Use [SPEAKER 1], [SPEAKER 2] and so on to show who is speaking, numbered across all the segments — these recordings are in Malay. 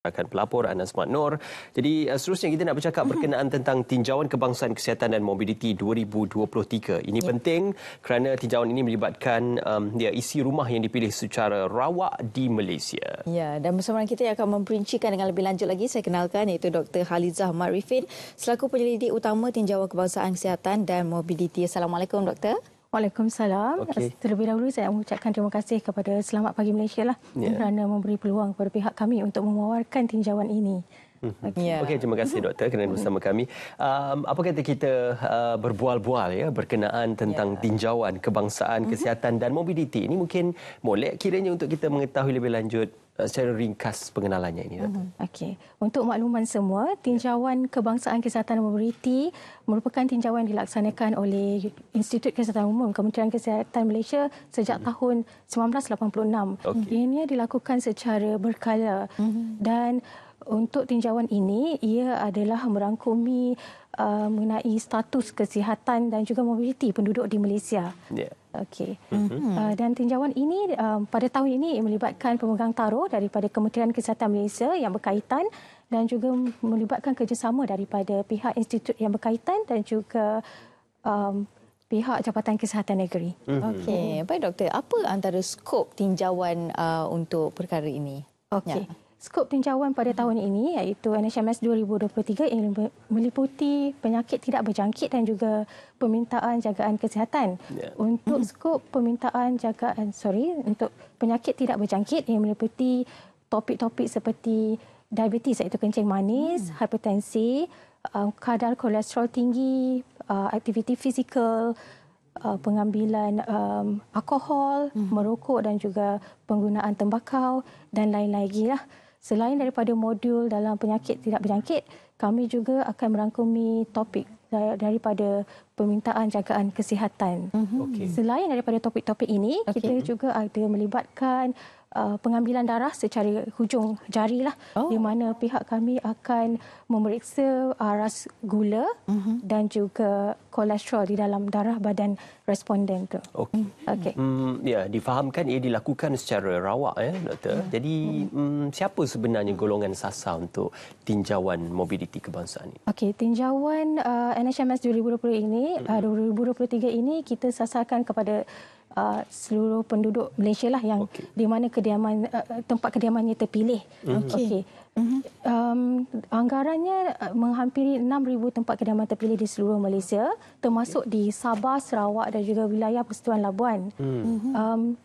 [SPEAKER 1] Akan pelapor Anas Mat Nor. Jadi seterusnya kita nak bercakap berkenaan tentang tinjauan kebangsaan kesihatan dan mobiliti 2023. Ini penting kerana tinjauan ini melibatkan isi rumah yang dipilih secara rawak di Malaysia.
[SPEAKER 2] Ya, dan bersama kita yang akan memperincikan dengan lebih lanjut lagi, saya kenalkan iaitu Dr. Halizah Marifin selaku penyelidik utama tinjauan kebangsaan kesihatan dan mobiliti. Assalamualaikum Doktor.
[SPEAKER 3] Waalaikumsalam. Terlebih dahulu saya mengucapkan terima kasih kepada Selamat Pagi Malaysia kerana memberi peluang kepada pihak kami untuk mewawarkan tinjauan ini.
[SPEAKER 1] Okey, terima kasih doktor kerana bersama kami. Apa kata kita berbual-bual berkenaan tentang tinjauan kebangsaan kesihatan dan mobiliti. Ini mungkin molek kiranya untuk kita mengetahui lebih lanjut secara ringkas pengenalannya ini, doktor.
[SPEAKER 3] Okey. Untuk makluman semua, tinjauan kebangsaan kesihatan dan mobiliti merupakan tinjauan yang dilaksanakan oleh Institut Kesihatan Umum Kementerian Kesihatan Malaysia sejak tahun 1986. Ianya dilakukan secara berkala dan untuk tinjauan ini, ia adalah merangkumi mengenai status kesihatan dan juga mobiliti penduduk di Malaysia. Okey. Dan tinjauan ini pada tahun ini melibatkan pemegang taruh daripada Kementerian Kesihatan Malaysia yang berkaitan dan juga melibatkan kerjasama daripada pihak institut yang berkaitan dan juga pihak Jabatan Kesihatan Negeri.
[SPEAKER 2] Okey. Baik doktor, apa antara skop tinjauan untuk perkara ini?
[SPEAKER 3] Okey. Skop tinjauan pada tahun ini iaitu NHMS 2023 yang meliputi penyakit tidak berjangkit dan juga permintaan jagaan kesihatan. Untuk skop permintaan untuk penyakit tidak berjangkit yang meliputi topik-topik seperti diabetes iaitu kencing manis, hipertensi, kadar kolesterol tinggi, aktiviti fizikal, pengambilan alkohol, merokok dan juga penggunaan tembakau dan lain-lain lagi lah. Selain daripada modul dalam penyakit tidak berjangkit, kami juga akan merangkumi topik daripada permintaan jagaan kesihatan. Selain daripada topik-topik ini, kita juga ada melibatkan pengambilan darah secara hujung jari lah, di mana pihak kami akan memeriksa aras gula dan juga kolesterol di dalam darah badan responden tu.
[SPEAKER 1] Ya, difahamkan ia dilakukan secara rawak doktor. Jadi siapa sebenarnya golongan sasar untuk tinjauan mobiliti kebangsaan ini?
[SPEAKER 3] Okey, tinjauan NHMS 2023 ini kita sasarkan kepada seluruh penduduk Malaysia lah yang di mana tempat kediamannya terpilih. Anggarannya menghampiri 6,000 tempat kediaman terpilih di seluruh Malaysia, termasuk di Sabah, Sarawak dan juga wilayah Persekutuan Labuan.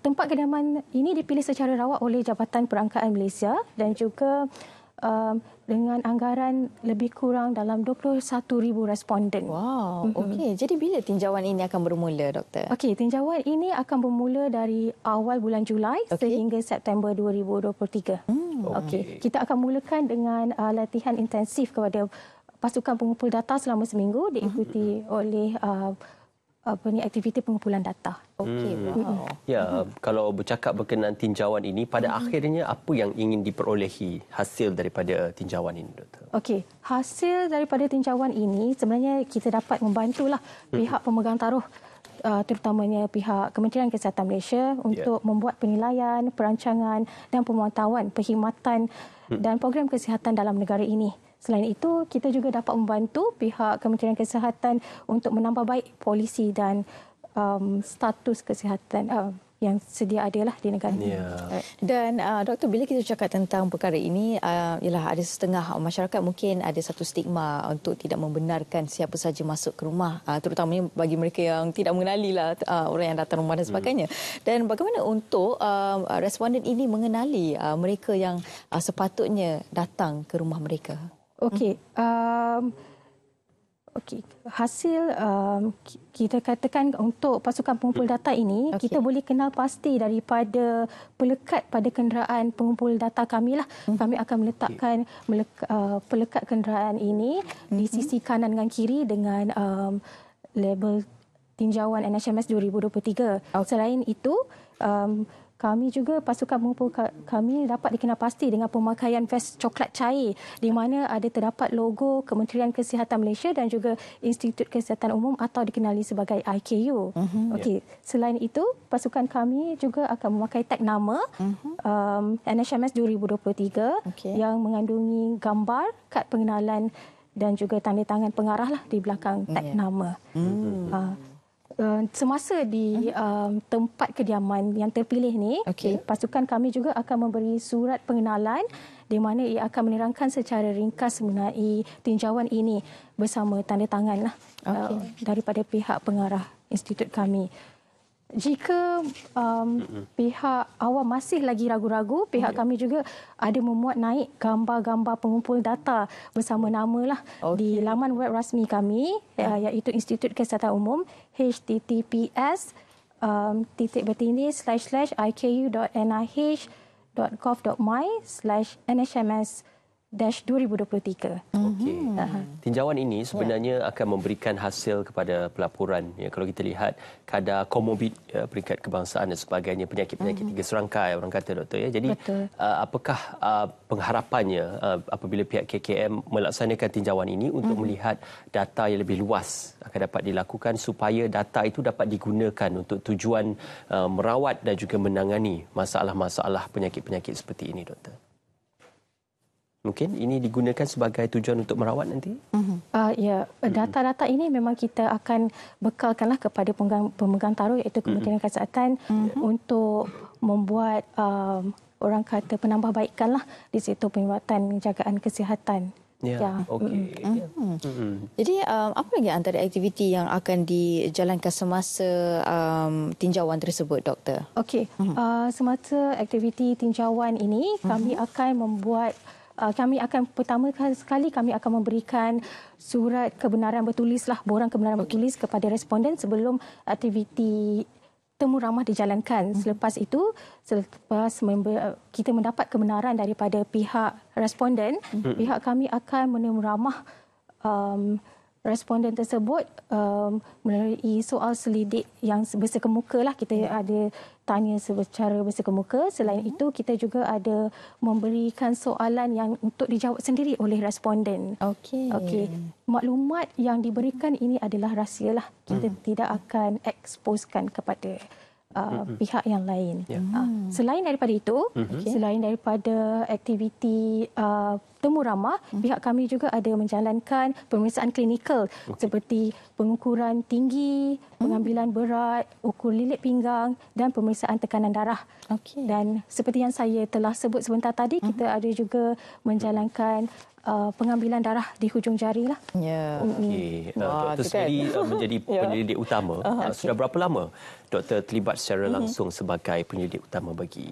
[SPEAKER 3] Tempat kediaman ini dipilih secara rawak oleh Jabatan Perangkaan Malaysia dan juga dengan anggaran lebih kurang dalam 21,000 responden.
[SPEAKER 2] Wow, okey. Jadi bila tinjauan ini akan bermula, doktor?
[SPEAKER 3] Okey, tinjauan ini akan bermula dari awal bulan Julai sehingga September 2023. Okey, kita akan mulakan dengan latihan intensif kepada pasukan pengumpul data selama seminggu diikuti oleh aktiviti pengumpulan data.
[SPEAKER 1] Ya, kalau bercakap berkenaan tinjauan ini, pada akhirnya apa yang ingin diperolehi hasil daripada tinjauan ini, doktor?
[SPEAKER 3] Okey, hasil daripada tinjauan ini sebenarnya kita dapat membantulah pihak pemegang taruh terutamanya pihak Kementerian Kesihatan Malaysia untuk membuat penilaian, perancangan dan pemantauan perkhidmatan dan program kesihatan dalam negara ini. Selain itu, kita juga dapat membantu pihak Kementerian Kesihatan untuk menambah baik polisi dan status kesihatan yang sedia adalah di negara ini.
[SPEAKER 2] Dan doktor, bila kita cakap tentang perkara ini, ialah ada setengah masyarakat mungkin ada satu stigma untuk tidak membenarkan siapa saja masuk ke rumah, terutamanya bagi mereka yang tidak mengenali lah orang yang datang rumah dan sebagainya. Dan bagaimana untuk responden ini mengenali mereka yang sepatutnya datang ke rumah mereka?
[SPEAKER 3] Okey, hasil kita katakan untuk pasukan pengumpul data ini, kita boleh kenal pasti daripada pelekat pada kenderaan pengumpul data kami lah. Kami akan meletakkan pelekat kenderaan ini di sisi kanan dan kiri dengan label tinjauan NHMS 2023. Selain itu, kami juga, pasukan mengumpul kami dapat dikenal pasti dengan pemakaian vest coklat cair di mana ada terdapat logo Kementerian Kesihatan Malaysia dan juga Institut Kesihatan Umum atau dikenali sebagai IKU. Okey, selain itu pasukan kami juga akan memakai tag nama NHMS 2023 yang mengandungi gambar, kad pengenalan dan juga tanda tangan pengarah lah di belakang tag nama. Semasa di tempat kediaman yang terpilih ni, pasukan kami juga akan memberi surat pengenalan di mana ia akan menerangkan secara ringkas mengenai tinjauan ini bersama tanda tangan lah daripada pihak pengarah institut kami. Jika pihak awam masih lagi ragu-ragu, pihak kami juga ada memuat naik gambar-gambar pengumpul data bersama nama lah di laman web rasmi kami iaitu Institut Kesihatan Umum https://iku.nih.gov.my/nhms-2023.
[SPEAKER 1] Okey. Tinjauan ini sebenarnya akan memberikan hasil kepada pelaporan. Ya, kalau kita lihat kadar komorbid, peringkat kebangsaan dan sebagainya, penyakit-penyakit tiga serangkai orang kata, doktor. Ya. Jadi apakah pengharapannya apabila pihak KKM melaksanakan tinjauan ini untuk melihat data yang lebih luas akan dapat dilakukan supaya data itu dapat digunakan untuk tujuan merawat dan juga menangani masalah-masalah penyakit-penyakit seperti ini, doktor? Mungkin ini digunakan sebagai tujuan untuk merawat nanti? Data-data ini memang kita akan bekalkanlah kepada pemegang taruh iaitu Kementerian Kesihatan untuk membuat orang kata penambahbaikanlah di sektor penguatan jagaan kesihatan.
[SPEAKER 2] Jadi apa lagi antara aktiviti yang akan dijalankan semasa tinjauan tersebut, doktor?
[SPEAKER 3] Okey, semasa aktiviti tinjauan ini kami akan membuat pertama sekali kami akan memberikan surat kebenaran bertulis lah, borang kebenaran bertulis kepada responden sebelum aktiviti temu ramah dijalankan. Selepas itu, kita mendapat kebenaran daripada pihak responden, pihak kami akan menemu ramah responden tersebut melalui soal selidik yang bersekemuka lah. Kita ada tanya secara bersekemuka. Selain itu, kita juga ada memberikan soalan yang untuk dijawab sendiri oleh responden. Okey. Maklumat yang diberikan ini adalah rahsia lah. Kita tidak akan eksposkan kepada pihak yang lain. Selain daripada itu, selain daripada aktiviti temu ramah, pihak kami juga ada menjalankan pemeriksaan klinikal seperti pengukuran tinggi, pengambilan berat, ukur lilit pinggang dan pemeriksaan tekanan darah. Dan seperti yang saya telah sebut sebentar tadi, kita ada juga menjalankan pengambilan darah di hujung jari lah.
[SPEAKER 1] Doktor sendiri menjadi penyelidik utama. Sudah berapa lama doktor terlibat secara langsung sebagai penyelidik utama bagi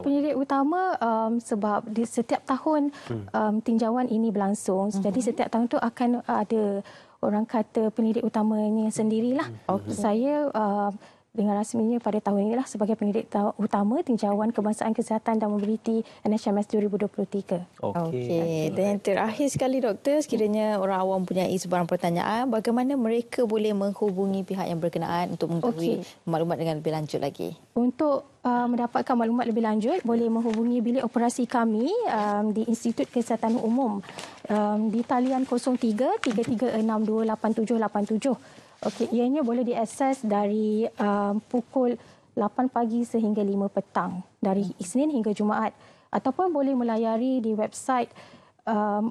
[SPEAKER 3] penyelidik utama sebab di setiap tahun tinjauan ini berlangsung. Jadi setiap tahun tu akan ada orang kata penyelidik utamanya sendirilah. Saya dengan rasminya pada tahun inilah sebagai penyelidik utama tinjauan kebangsaan kesihatan dan mobiliti NHMS 2023.
[SPEAKER 2] Okey. Dan yang terakhir sekali, doktor, sekiranya orang awam mempunyai sebarang pertanyaan, bagaimana mereka boleh menghubungi pihak yang berkenaan untuk mengetahui maklumat dengan lebih lanjut lagi?
[SPEAKER 3] Untuk mendapatkan maklumat lebih lanjut, boleh menghubungi bilik operasi kami di Institut Kesihatan Umum di talian 03 3362 8787. Ianya boleh diakses dari pukul 8 pagi sehingga 5 petang dari Isnin hingga Jumaat, ataupun boleh melayari di website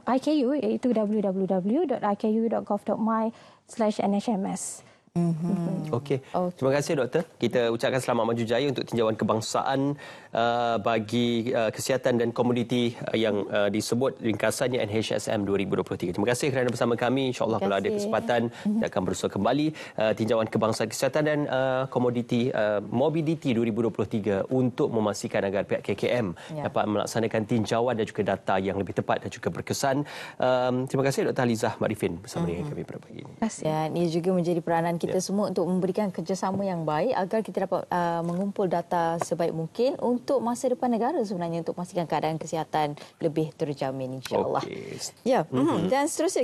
[SPEAKER 3] IKU iaitu www.iku.gov.my/nhms.
[SPEAKER 1] Terima kasih, doktor. Kita ucapkan selamat maju jaya untuk tinjauan kebangsaan bagi kesihatan dan komoditi yang disebut ringkasannya NHSM 2023. Terima kasih kerana bersama kami. InsyaAllah kalau ada kesempatan kita akan bersua kembali tinjauan kebangsaan kesihatan dan komoditi mobiliti 2023 untuk memastikan agar pihak KKM dapat melaksanakan tinjauan dan juga data yang lebih tepat dan juga berkesan. Terima kasih Dr. Halizah Maarifin bersama dengan kami pada pagi ini.
[SPEAKER 2] Dan ia juga menjadi peranan kita semua untuk memberikan kerjasama yang baik agar kita dapat mengumpul data sebaik mungkin untuk masa depan negara sebenarnya, untuk memastikan keadaan kesihatan lebih terjamin, insya-Allah. Dan seterusnya